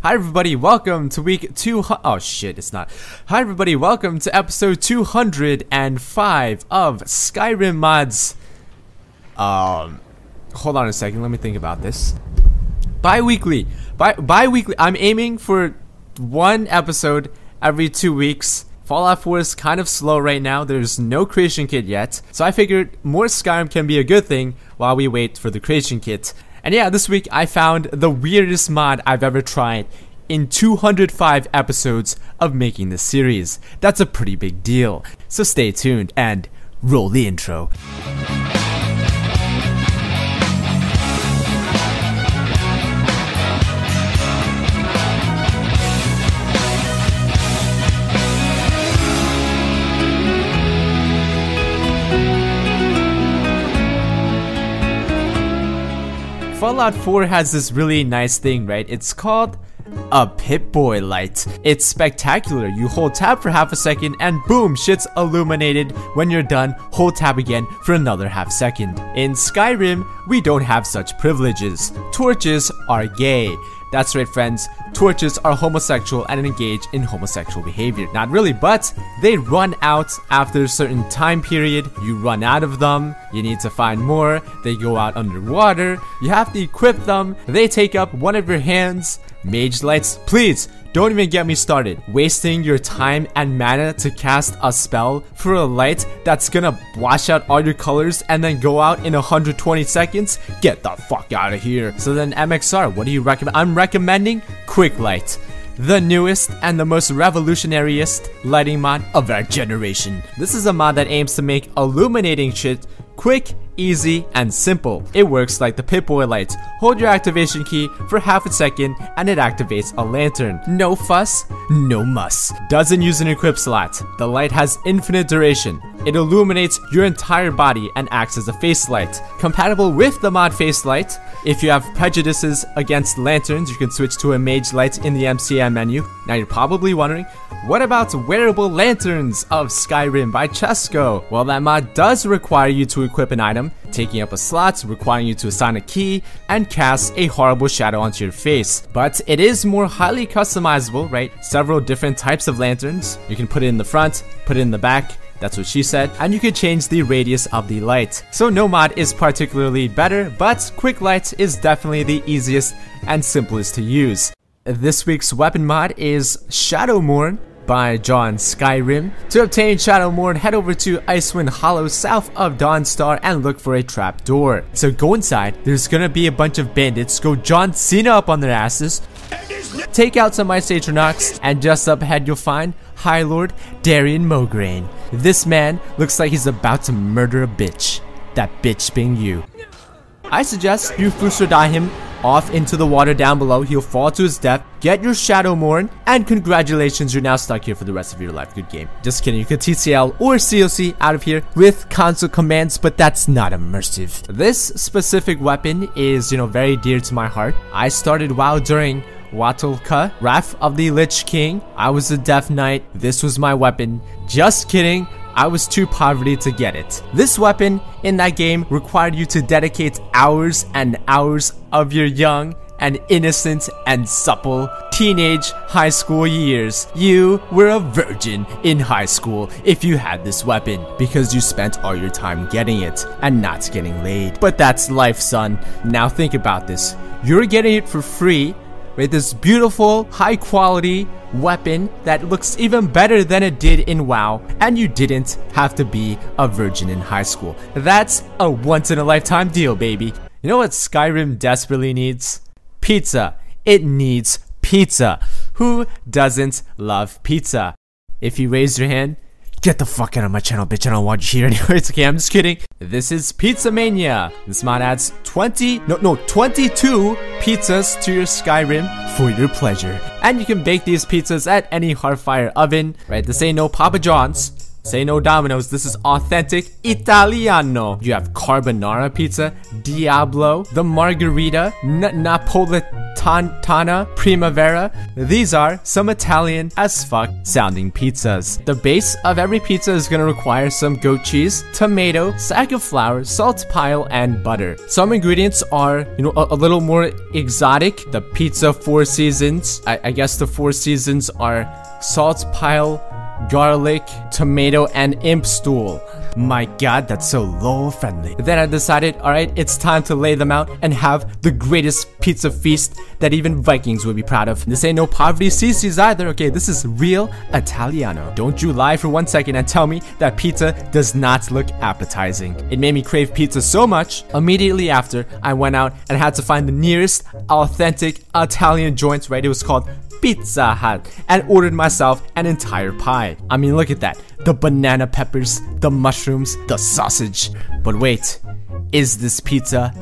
Hi everybody, welcome to week 200. Oh shit, it's not. Hi everybody, welcome to episode 205 of Skyrim mods. Hold on a second, let me think about this. Bi-weekly. Bi-weekly. I'm aiming for one episode every 2 weeks. Fallout 4 is kind of slow right now. There's no creation kit yet. So I figured more Skyrim can be a good thing while we wait for the creation kit. And yeah, this week I found the weirdest mod I've ever tried in 205 episodes of making this series. That's a pretty big deal. So stay tuned and roll the intro. Fallout 4 has this really nice thing, right? It's called a Pip-Boy light. It's spectacular. You hold tab for half a second and boom, shit's illuminated. When you're done, hold tab again for another half second. In Skyrim, we don't have such privileges. Torches are gay. That's right, friends. Torches are homosexual and engage in homosexual behavior. Not really, but they run out after a certain time period. You run out of them. You need to find more. They go out underwater. You have to equip them. They take up one of your hands. Mage lights, please don't even get me started. Wasting your time and mana to cast a spell for a light that's gonna wash out all your colors and then go out in 120 seconds? Get the fuck out of here. So then MXR, what do you recommend? I'm recommending Quick Light, the newest and the most revolutionaryest lighting mod of our generation. This is a mod that aims to make illuminating shit quick, easy, and simple. It works like the Pip-Boy light. Hold your activation key for half a second and it activates a lantern. No fuss, no muss. Doesn't use an equip slot. The light has infinite duration. It illuminates your entire body and acts as a face light. Compatible with the mod face light. If you have prejudices against lanterns, you can switch to a mage light in the MCM menu. Now you're probably wondering, what about wearable lanterns of Skyrim by Chesco? Well, that mod does require you to equip an item, taking up a slot, requiring you to assign a key, and cast a horrible shadow onto your face. But it is more highly customizable, right? Several different types of lanterns. You can put it in the front, put it in the back. That's what she said. And you can change the radius of the light. So no mod is particularly better, but Quick Light is definitely the easiest and simplest to use. This week's weapon mod is Shadowmourne by John Skyrim. To obtain Shadowmourne, head over to Icewind Hollow south of Dawnstar and look for a trap door. So go inside, there's gonna be a bunch of bandits, go John Cena up on their asses, take out some Ice Atronachs, and just up ahead you'll find High Lord Darian Mograine. This man looks like he's about to murder a bitch. That bitch being you. I suggest you Fusrodai him off into the water down below. He'll fall to his death. Get your Shadowmourne, and congratulations, you're now stuck here for the rest of your life. Good game. Just kidding, you can TCL or COC out of here with console commands, but that's not immersive. This specific weapon is, very dear to my heart. I started WoW during Watulka, Wrath of the Lich King. I was a Death Knight. This was my weapon. Just kidding. I was too poverty to get it. This weapon in that game required you to dedicate hours and hours of your young and innocent and supple teenage high school years. You were a virgin in high school if you had this weapon because you spent all your time getting it and not getting laid. But that's life, son. Now think about this. You're getting it for free with this beautiful, high quality weapon that looks even better than it did in WoW, and you didn't have to be a virgin in high school. That's a once in a lifetime deal, baby. You know what Skyrim desperately needs? Pizza. It needs pizza. Who doesn't love pizza? If you raise your hand, get the fuck out of my channel, bitch. I don't want you here anyway. It's okay, I'm just kidding. This is Pizza Mania. This mod adds 22 pizzas to your Skyrim for your pleasure. And you can bake these pizzas at any Hearthfire oven, right? This ain't no Papa John's. Say no Domino's, this is authentic Italiano. You have carbonara pizza, Diablo, the margherita, Napolitana, Primavera. These are some Italian as fuck sounding pizzas. The base of every pizza is gonna require some goat cheese, tomato, sack of flour, salt pile, and butter. Some ingredients are, you know, a little more exotic. The pizza 4 seasons. I guess the 4 seasons are salt pile, garlic, tomato, and imp stool. My god, that's so low friendly. Then I decided, alright, it's time to lay them out and have the greatest pizza feast that even Vikings would be proud of. This ain't no poverty CC's either, okay? This is real Italiano. Don't you lie for 1 second and tell me that pizza does not look appetizing. It made me crave pizza so much. Immediately after, I went out and had to find the nearest authentic Italian joint, right? It was called Pizza Hut, and ordered myself an entire pie. I mean, look at that. The banana peppers, the mushrooms, the sausage. But wait, is this pizza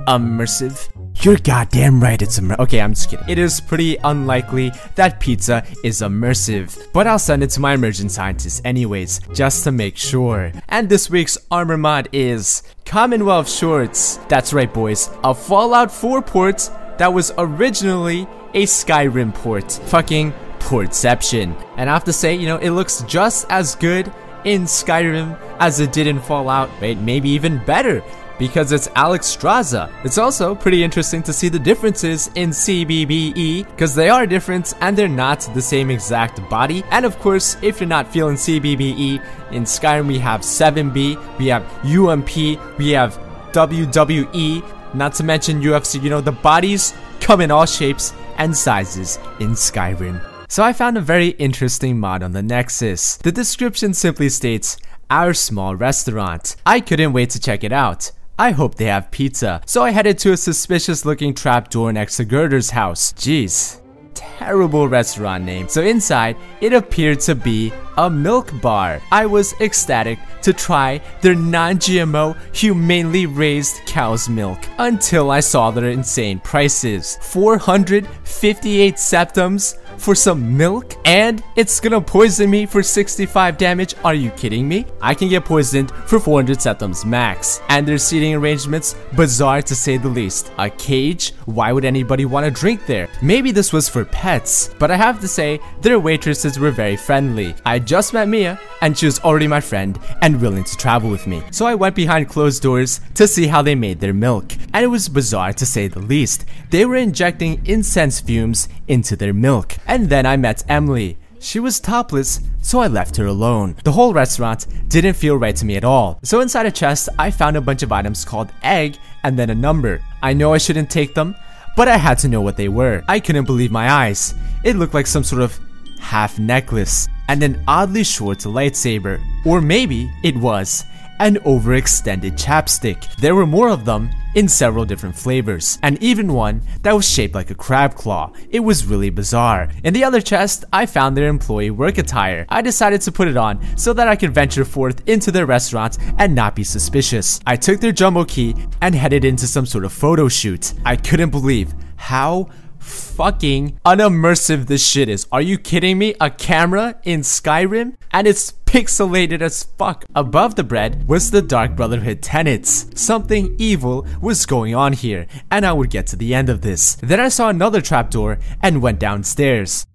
immersive? You're goddamn right it's immersive. Okay, I'm just kidding. It is pretty unlikely that pizza is immersive, but I'll send it to my immersion scientists anyways, just to make sure. And this week's armor mod is Commonwealth Shorts. That's right, boys. A Fallout 4 port that was originally a Skyrim port. Fucking portception. And I have to say, you know, it looks just as good in Skyrim as it did in Fallout, right? Maybe even better, because it's Alex Straza. It's also pretty interesting to see the differences in CBBE, because they are different and they're not the same exact body. And of course, if you're not feeling CBBE, in Skyrim we have 7B, we have UMP, we have WWE, not to mention UFC. You know, the bodies come in all shapes and sizes in Skyrim. So I found a very interesting mod on the Nexus. The description simply states, our small restaurant. I couldn't wait to check it out. I hope they have pizza. So I headed to a suspicious looking trapdoor next to Gerder's house. Jeez. Terrible restaurant name. So inside, it appeared to be a milk bar. I was ecstatic to try their non-GMO, humanely raised cow's milk until I saw their insane prices. 458 septums for some milk, and it's gonna poison me for 65 damage. Are you kidding me? I can get poisoned for 400 septums max. And their seating arrangements, bizarre to say the least. A cage? Why would anybody want to drink there? Maybe this was for pets, but I have to say, their waitresses were very friendly. I just met Mia, and she was already my friend and willing to travel with me. So I went behind closed doors to see how they made their milk, and it was bizarre to say the least. They were injecting incense fumes into their milk. And then I met Emily. She was topless, so I left her alone. The whole restaurant didn't feel right to me at all. So inside a chest, I found a bunch of items called egg and then a number. I know I shouldn't take them, but I had to know what they were. I couldn't believe my eyes. It looked like some sort of half necklace and an oddly short lightsaber. Or maybe it was an overextended chapstick. There were more of them in several different flavors, and even one that was shaped like a crab claw. It was really bizarre. In the other chest, I found their employee work attire. I decided to put it on so that I could venture forth into their restaurant and not be suspicious. I took their jumbo key and headed into some sort of photo shoot. I couldn't believe how fucking unimmersive this shit is. Are you kidding me? A camera in Skyrim? And it's pixelated as fuck. Above the bread was the Dark Brotherhood tenets. Something evil was going on here, and I would get to the end of this. Then I saw another trapdoor and went downstairs.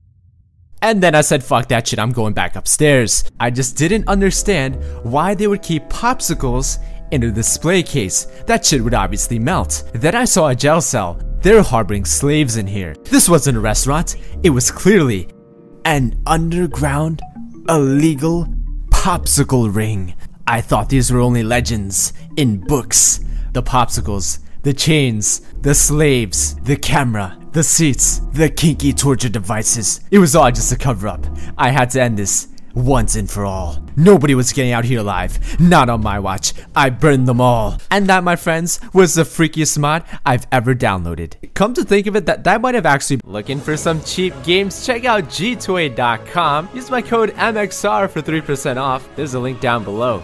And then I said, fuck that shit, I'm going back upstairs. I just didn't understand why they would keep popsicles in a display case. That shit would obviously melt. Then I saw a jail cell. They're harboring slaves in here. This wasn't a restaurant. It was clearly an underground, illegal popsicle ring. I thought these were only legends in books. The popsicles, the chains, the slaves, the camera, the seats, the kinky torture devices. It was all just a cover up. I had to end this once and for all. Nobody was getting out here alive. Not on my watch. I burned them all. And that, my friends, was the freakiest mod I've ever downloaded. Come to think of it, that might have actually been. Looking for some cheap games? Check out gtoy.com. Use my code MXR for 3% off. There's a link down below.